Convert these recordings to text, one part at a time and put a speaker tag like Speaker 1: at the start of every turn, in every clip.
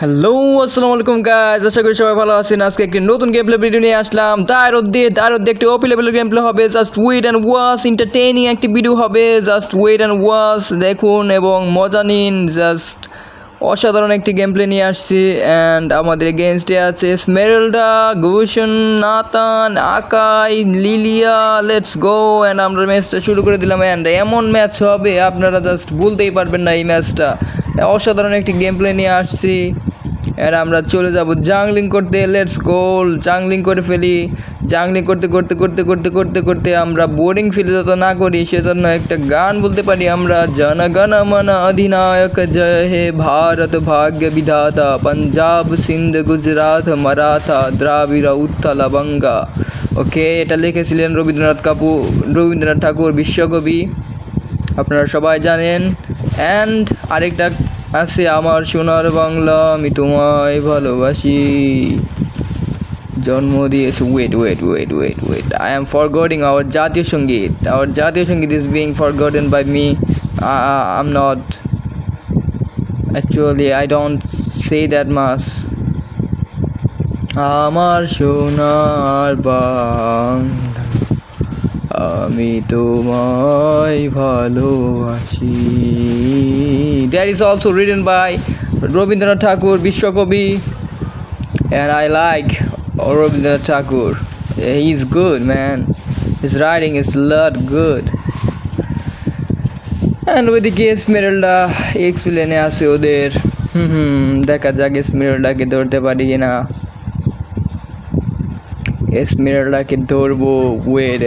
Speaker 1: Hello আসসালামু আলাইকুম guys, আশা করি সবাই ভালো আছেন। আজকে একটি নতুন গেম প্লে ভিডিও নিয়ে আসলাম। দায়রদ্দে একটি ওপি লেভেলের গেম প্লে হবে। Just wait and watch, entertaining একটি ভিডিও হবে। জাস্ট ওয়েট অ্যান্ড ওয়াচ, দেখুন এবং মজা নিন। জাস্ট অসাধারণ একটি গেম প্লে নিয়ে আসছি। অ্যান্ড আমাদের এগেনস্টে আছে Esmeralda, Gusion, Natan, Akai, Lylia. Let's go. And আমরা ম্যাচটা শুরু করে দিলাম। অ্যান্ড এমন ম্যাচ হবে আপনারা জাস্ট বলতেই পারবেন না। এই ম্যাচটা অসাধারণ একটি গেম প্লে নিয়ে আসছি। আর আমরা চলে যাব জাংলিং করতে। লেটস গো, জাংলিং করে ফেলি। জাংলিং করতে করতে করতে করতে করতে করতে আমরা বোরিং ফিল যত না করি, সেজন্য একটা গান বলতে পারি আমরা। জন গণ মন অধিনায়ক জয় হে ভারত ভাগ্য বিধাতা, পাঞ্জাব সিন্ধ গুজরাট মারাঠা দ্রাবিড় উত্তাল বঙ্গা। ওকে, এটা লিখেছিলেন রবীন্দ্রনাথ ঠাকুর, বিশ্বকবি, আপনারা সবাই জানেন। অ্যান্ড আরেকটা আছে, আমার সোনার বাংলা আমি তোমায় ভালোবাসি, জন্ম দিয়েছে। Wait, I am forgetting our জাতীয় সঙ্গীত is being forgotten by me. I am not actually, I don't say that much. আমার সোনার বাংলা আমি তোমায় ভালোবাসি। That is also written by Rabindranath Tagore, বিশ্বকবি, and I like Rabindranath Tagore. He's good, man. His writing is a lot good. And ওইদিকে স্মেরেলডা এক্সপ্লেনে আছে ওদের। দেখা যাক স্মেরেলডাকে ধরতে পারি কিনা। এসমেরাল্ডাকে ধরবো। Wait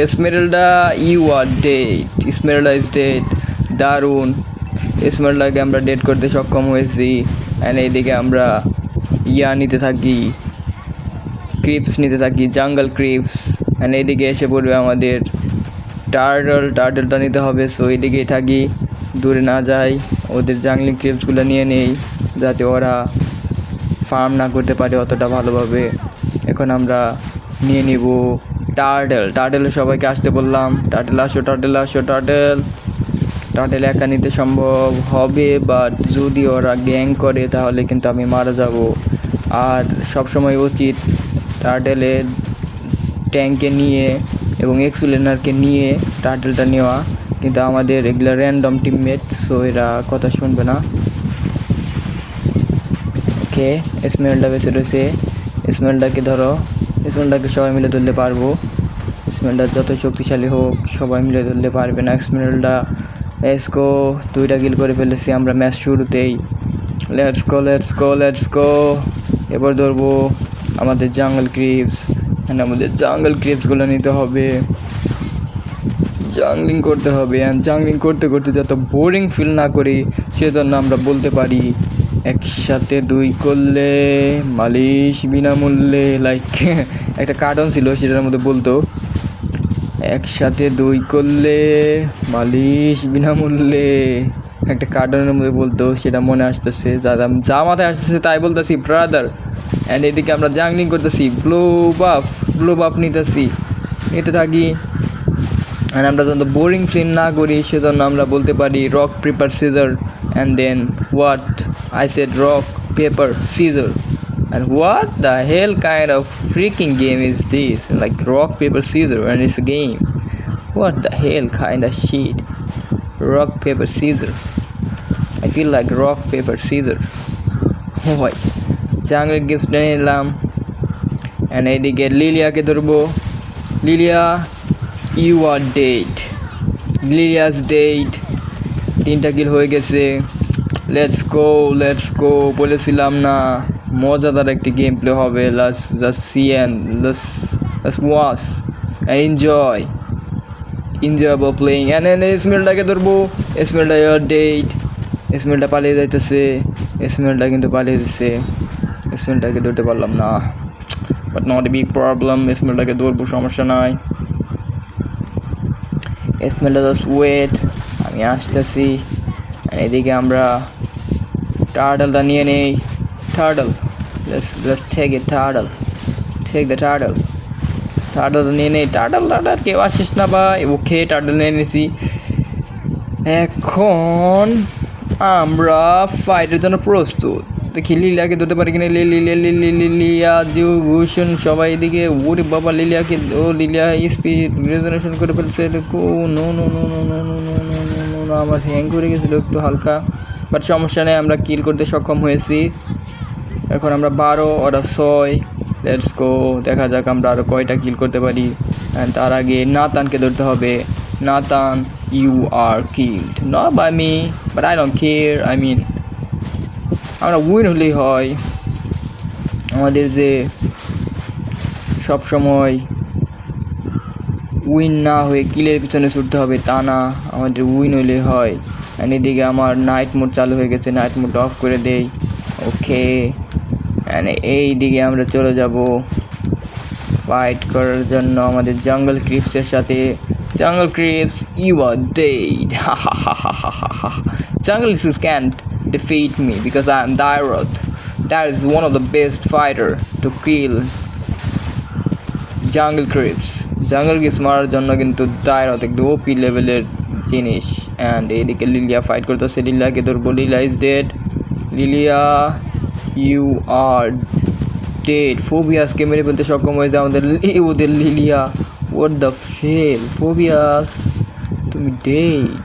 Speaker 1: Esmeralda, you are dead. Esmeralda is dead. দারুণ। এসমেরাল্ডাকে আমরা ডেড করতে সক্ষম হয়েছি। অ্যান্ড এইদিকে আমরা নিতে থাকি, ক্রিপস নিতে থাকি, জাঙ্গল ক্রিপস। অ্যান্ড এইদিকে এসে পড়বে আমাদের টার্টলটা নিতে হবে। সো এইদিকেই থাকি, দূরে না যাই। ওদের জাঙ্গলিং ক্রিপসগুলো নিয়ে নেই যাতে ওরা ফার্ম না করতে পারে অতটা ভালোভাবে। এখন আমরা নিয়ে নিব টার্টেলে সবাইকে আসতে বললাম। টার্টেল আসো। টার্টেল একা নিতে সম্ভব হবে, বাট যদি ওরা গ্যাং করে তাহলে কিন্তু আমি মারা যাব। আর সবসময় উচিত টার্টেলের ট্যাঙ্কে নিয়ে এবং এক্সপ্লেনারকে নিয়ে টার্টেলটা নেওয়া, কিন্তু আমাদের এগুলো র্যান্ডম টিমমেট, সো এরা কথা শুনবে না। ওকে, স্মেলটা বেঁচে রয়েছে। স্মেলটাকে ধরো। স্মেলটাকে সবাই মিলে ধরলে পারবো। স্মেলটা যত শক্তিশালী হোক সবাই মিলে ধরলে পারবে না স্মেলটা। লেটস গো, 2টা কিল করে ফেলেছি আমরা ম্যাচ শুরুতেই। Let's go. এবার ধরবো আমাদের জাঙ্গল ক্রিপস। আমাদের জাঙ্গল ক্রিপসগুলো নিতে হবে, জাংলিং করতে হবে। অ্যান্ড জাংলিং করতে করতে যত বোরিং ফিল না করি, সেজন্য আমরা বলতে পারি একসাথে 2 করলে মালিশ বিনামূল্যে। লাইক একটা কার্টুন ছিল, সেটার মধ্যে বলতো একসাথে 2 করলে মালিশ বিনামূল্যে। একটা কার্টুনের মধ্যে বলতো, সেটা মনে আসতেছে, যা মাথায় আসতেছে তাই বলতেছি ব্রাদার। অ্যান্ড এদিকে আমরা জাংলিং করতেছি, ব্লো বাফ নিতে থাকি। আর আমরা যত বোরিং ফিল না করি, সেজন্য আমরা বলতে পারি rock paper scissor. And then what? I said rock, paper, scissor. And what the hell kind of freaking game is this? Like rock, paper, scissor, and it's a game. What the hell kind of shit? Rock, paper, scissor. I feel like rock, paper, scissor. Why? Jungle gifts নিলাম। And এদিকে লিলিয়াকে ধরবো। Lylia, you are dead. Lylia's dead. 3টা kill হয়ে গেছে। Let's go. বলেছিলাম না মজাদার একটি গেম প্লে হবে। Just see and let's watch and enjoyable playing. And স্মেলটাকে ধরবো। স্মেলটা ইউর ডেড। স্মেলটা পালিয়ে যাইতেছে। স্মেলটা কিন্তু পালিয়ে দিচ্ছে। স্মেলটাকে ধরতে পারলাম না, but not a big problem. স্মেলটাকে ধরবো, সমস্যা নাই। স্মেলটা জাস্ট ওয়েট, আমি আসতেছি। এদিকে আমরা টার্টলটা নিয়ে নেই। let's take it. Take the turtle. টার্টলটা নিয়ে নেই। টার্টল কেউ আসিস না ভাই। ওকে, টার্টল নিয়ে নিয়েছি। এখন আমরা ফাইটের জন্য প্রস্তুত। দেখি লিলিয়াকে ধরতে পারি কিনা। লিলিয়া জিউ ভূষণ সবাই এদিকে। ওরে বাবা লিলিয়াকে, ও লিলিয়া স্পিড রেজনেশন করে ফেলছে। No no no no no no no no no no no, আমার হ্যাং করে গেছিলো একটু হালকা, বাট সমস্যা নেই, আমরা কিল করতে সক্ষম হয়েছি। এখন আমরা 12, ওরা 6। লেটস গো, দেখা যাক আমরা আরও কয়টা কিল করতে পারি। অ্যান্ড তার আগে নাতানকে ধরতে হবে। Nathan, you are killed, not by me, but I don't care. I mean আমরা উইন হলেই হয়। আমাদের যে সবসময় উইন না হয়ে কিলের পিছনে ছুটতে হবে তা না, আমাদের উইন হলেই হয়। অ্যান্ড এদিকে আমার নাইট মোড চালু হয়ে গেছে, নাইট মোড অফ করে দেই। ওকে, অ্যান্ড এই দিকে আমরা চলে যাব ফাইট করার জন্য আমাদের জঙ্গল ক্রিপসের সাথে। Jungle creeps, you are dead. Jungle creeps can't defeat me because I am Dairot. That is one of the best fighter to kill Jungle Creeps. Jungle Creeps মারার জন্য কিন্তু Dairot একদম ওপি লেভেলের জিনিস। অ্যান্ড এইদিকে লিলিয়া ফাইট করতেছে। লিলিয়াকে ধরবো। Lylia is dead. Lylia, you are dead. ফোবিয়াসকে মেরে ফেলতে সক্ষম হয়েছে আমাদের ওদের Lylia. What the hell, Phoveus তুমি ডেড।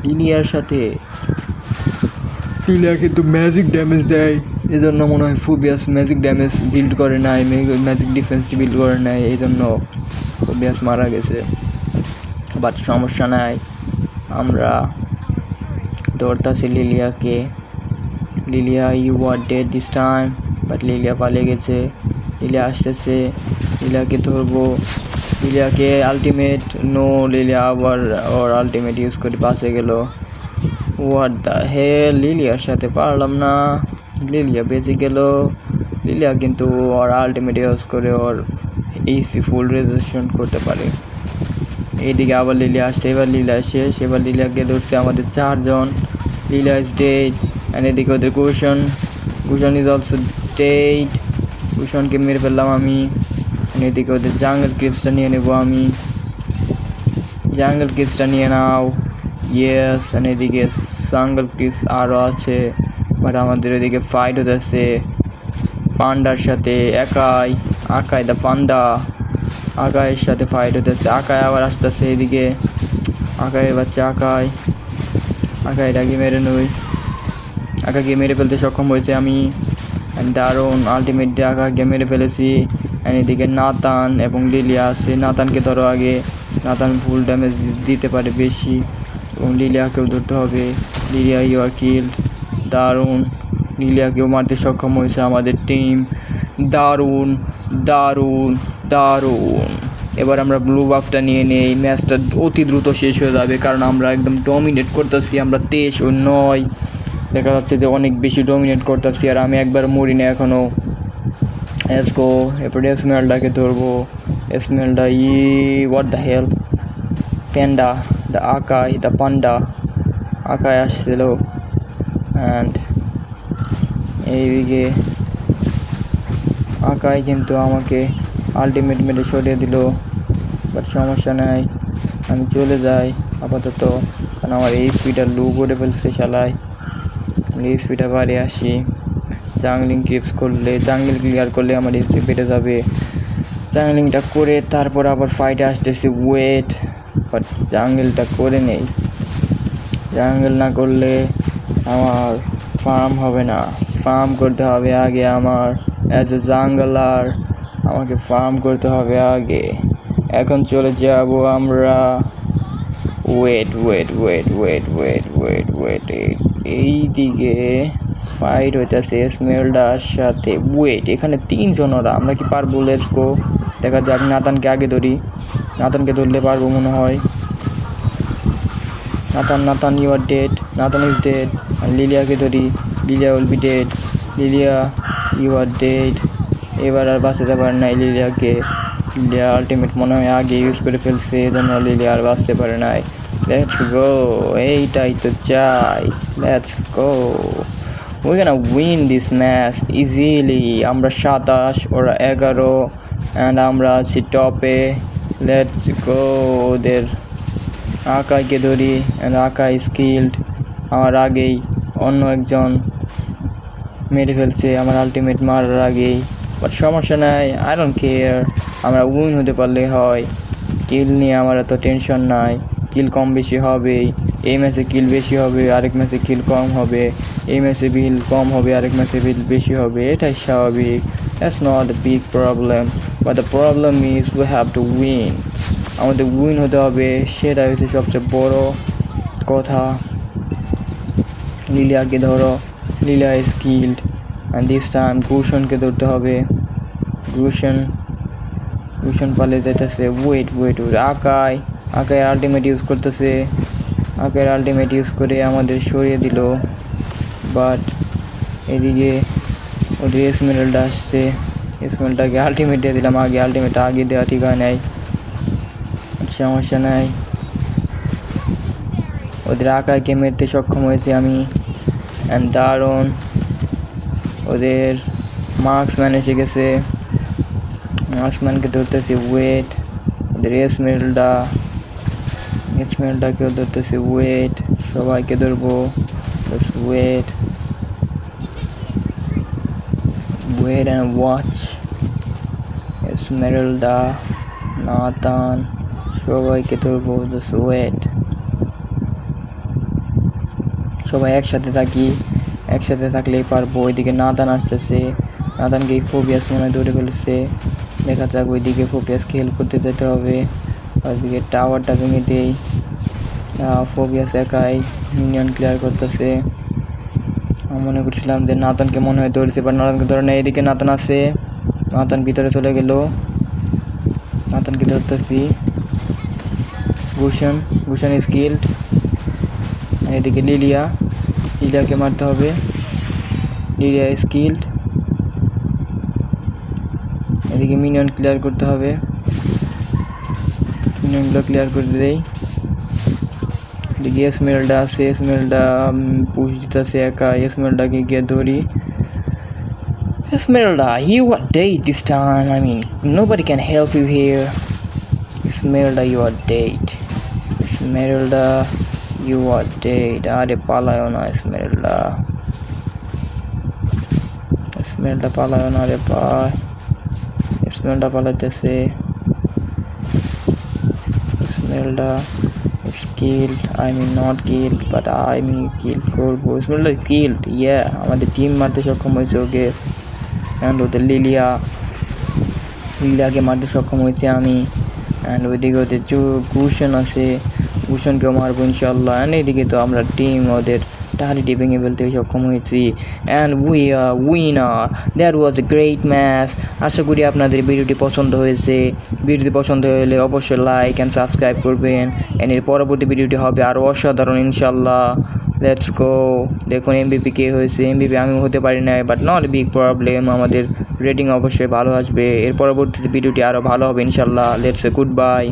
Speaker 1: লিলিয়ার সাথে লিলিয়া কিন্তু ম্যাজিক ড্যামেজ দেয়, এজন্য মনে হয় ফোবিয়াস ম্যাজিক ড্যামেজ বিল্ড করে নাই, ম্যাজিক ডিফেন্স বিল্ড করে নাই, এই জন্য ফোবিয়াস মারা গেছে। বাট সমস্যা নাই, আমরা ধরতাছি লিলিয়াকে। Lylia, you are dead this time. But Lylia পালিয়ে গেছে। লিলিয়া আসতেছে, লিলিয়াকে ধরবো। লিলিয়াকে আলটিমেট, নো, লিলিয়া আবার ওর আলটিমেট ইউজ করে বাঁচে গেল। হোয়াট দ্য হেল, লিলিয়ার সাথে পারলাম না, লিলিয়া বেঁচে গেল। লিলিয়া কিন্তু ওর আলটিমেট ইউজ করে ওর এইচপি ফুল রেজেশন করতে পারে। এইদিকে আবার লিলিয়া আসছে, এবার লিলিয়া শেষ। এবার লিলিয়াকে ধরছে আমাদের 4 জন। Lylia is dead. অ্যান্ড এদিকে ওদের কুশন ইজ অলসো ডেড। কুশনকে মেরে ফেললাম আমি। এদিকে ওদের জাঙ্গল ক্রিপসটা নিয়ে নেবো আমি। জাঙ্গল ক্রিপসটা নিয়ে নাও। ইয়েস। অ্যান্ড এদিকে জাঙ্গল ক্রিপস আরও আছে, বাট আমাদের এদিকে ফাইট হতেছে পান্ডার সাথে। আকাই দ্য পান্ডা, আকাইয়ের সাথে ফাইট হতেছে। আকাই আবার আসতেছে এদিকে। আকাইয়ের বাচ্চা আকাইটাকে মেরে নই। আকাকে মেরে ফেলতে সক্ষম হয়েছে আমি। দারুণ আলটিমেট দিয়ে আকাকে মেরে ফেলেছি। অ্যান্ড এদিকে নাতান এবং লিলিয়া আছে। নাতানকে ধরো আগে, নাতান ফুল ড্যামেজ দিতে পারে বেশি, এবং লিলিয়াকেও ধরতে হবে। Lylia, you are killed. দারুণ, লিলিয়াকেও মারতে সক্ষম হয়েছে আমাদের টিম। দারুণ দারুণ দারুণ। এবার আমরা ব্লু বাফটা নিয়ে নেই, ম্যাচটা অতি দ্রুত শেষ হয়ে যাবে, কারণ আমরা একদম ডমিনেট করতেছি। আমরা 23-9 দেখা যাচ্ছে যে অনেক বেশি ডমিনেট করতেছি, আর আমি একবার মরি না এখনও। এসকো, এরপরে এসমেলডাকে ধরবো। Esmeralda, what the hell, panda, the Akai, the panda. Akai আসছিল। অ্যান্ড এইদিকে আকাই কিন্তু আমাকে আলটিমেট মেরে সরিয়ে দিল, বাট সমস্যা নাই, আমি চলে যাই আপাতত, কারণ আমার এই স্পিডটা লো করে ফেলছে শালায়। এই স্পিডটা বাড়ি আসি। জাংলিং ক্রিপস করলে, জাঙ্গল ক্লিয়ার করলে আমার স্পিড বেড়ে যাবে। জাংলিংটা করে তারপর আবার ফাইটে আসতেছি। ওয়েট, বাট জাঙ্গলটা করে নেই। জাঙ্গল না করলে আমার ফার্ম হবে না, ফার্ম করতে হবে আগে আমার। অ্যাজ এ জাঙ্গলার আমাকে ফার্ম করতে হবে আগে। এখন চলে যাব আমরা। ওয়েট, এই দিকে ফাইট হইতেছে স্মেলডার সাথে। ওয়েট, এখানে 3 জন ওরা, আমরা কি পারবো? লেটস গো, দেখা যাক। নাতানকে আগে ধরি, নাতানকে ধরলে পারবো মনে হয়। Natan, you are dead. Natan is dead. লিলিয়াকে ধরি, Lylia will be dead. Lylia, you are dead. এবার আর বাঁচাতে পারে নাই লিলিয়াকে। লিলিয়া আলটিমেট মনে হয় আগে ইউজ করে ফেলছে, এজন্য লিলিয়া আর বাঁচতে পারে নাই। লেটস গো, এইটাই তো চাই। Let's go, we can win this match easily. আমরা 27, ওরা 11, অ্যান্ড আমরা আছি টপে। Let's go. ওদের আকাইকে ধরি, অ্যান্ড আকাই স্কিল্ড আমার আগেই। অন্য একজন মেরে ফেলছে আমার আলটিমেট মারার আগেই, বাট সমস্যা নাই, আই ডোন্ট কেয়ার। আমরা উইন হতে পারলে হয়, কিল নিয়ে আমার এত টেনশন নাই। কিল কম বেশি হবেই, এই ম্যাচে কিল বেশি হবে, আরেক ম্যাচে কিল কম হবে, এই ম্যাচে বিল কম হবে, আরেক ম্যাচে বিল বেশি হবে, এটাই স্বাভাবিক। That's not a big problem, but the problem is we have to win. আমাদের উইন হতে হবে, সেটাই হচ্ছে সবচেয়ে বড় কথা। লিলিয়াকে ধরো, Lylia skilled, and this time গুশনকে ধরতে হবে। গুশন পালে যেতেছে, ওয়েট আকাই আলটিমেট ইউজ করতেছে। আকাইয়ের আলটিমেট ইউজ করে আমাদের সরিয়ে দিল, বাট এদিকে ওদের এসমেরাল্ডা আসছে। এসমেরাল্ডাকে আলটিমেট দিয়ে দিলাম আগে, আলটিমেটটা আগে দেওয়া ঠিক হয় নাই, সমস্যা নাই। ওদের আকাইকে মেরতে সক্ষম হয়েছি আমি, অ্যান্ড দারুণ। ওদের মার্কসম্যান এসে গেছে, মার্কসম্যানকে ধরতেছি, ওয়েট। ওদের এসমেরাল্ডাকেও ধরতেছি, ওয়েট। সবাইকে ধরবো, ওয়েট অ্যান্ড ওয়াচ। এসমেরাল্ডা, নাতান, সবাইকে ধরবো, জাস্ট ওয়েট। সবাই একসাথে থাকি, একসাথে থাকলেই পারবো। ওইদিকে নাতান আসতেছে, নাতানকে ফোবিয়াস মনে হয় ধরে ফেলেছে। দেখা যাক, ওইদিকে ফোবিয়াসকে হেল্প করতে যেতে হবে। ওইদিকে টাওয়ারটা ভেঙে দেই। ফোবিয়াস একাই মিনিয়ন ক্লিয়ার করতেছে। মনে করছিলাম যে নাতানকে মনে হয় ধরেছে, বাট নাতানকে ধরে না। এদিকে নাতান আছে, নাতান ভিতরে চলে গেল, নাতানকে ধরতেছি। গুশন স্কিল্ড। এদিকে লিলিয়াকে মারতে হবে, লিলিয়া স্কিল্ড। এদিকে মিনিয়ন ক্লিয়ার করতে হবে, মিনিয়নগুলো ক্লিয়ার করে দেই। এদিকে এসমেরাল্ডা আছে, এসমেরাল্ডা পুশ দিতেছে একা, এসমেরাল্ডাকে গিয়ে ধরি। Esmeralda, you are dead this time. I mean, nobody can help you here. Esmeralda, you are dead. Esmeralda, you are dead. আরে পালায়ও না এসমেরাল্ডা, এসমেরাল্ডা পালায়ও না রে ভাই। এসমেরাল্ডা পালাইতেছে, এসমেরাল্ডা killed, I mean not killed, but I mean kill করবো। এসমেরাল্ডা killed, yeah, আমাদের team মারতে সক্ষম হয়েছে ওকে। অ্যান্ড ওদের লিলিয়াকে মারতে সক্ষম হয়েছে আমি। অ্যান্ড ওইদিকে ওদের গুশন আছে, গুশনকেও মারবো ইনশাল্লাহ। অ্যান্ড এইদিকে তো আমরা টিম ওদের টাহারিটি ভেঙে ফেলতে সক্ষম হয়েছি। And we are winner. That was a great match. আশা করি আপনাদের ভিডিওটি পছন্দ হয়েছে। ভিডিওটি পছন্দ হলে অবশ্যই লাইক অ্যান্ড সাবস্ক্রাইব করবেন। অ্যান্ড এর পরবর্তী ভিডিওটি হবে আরও অসাধারণ ইনশাল্লাহ। Let's go. দেখুন এমভিপি কে হয়েছে, এমভিপি আমি হতে পারি না, but not a big problem. আমাদের রেটিং অবশ্যই ভালো আসবে। এর পরবর্তী ভিডিওটি আরও ভালো হবে ইনশাল্লাহ। Let's good bye.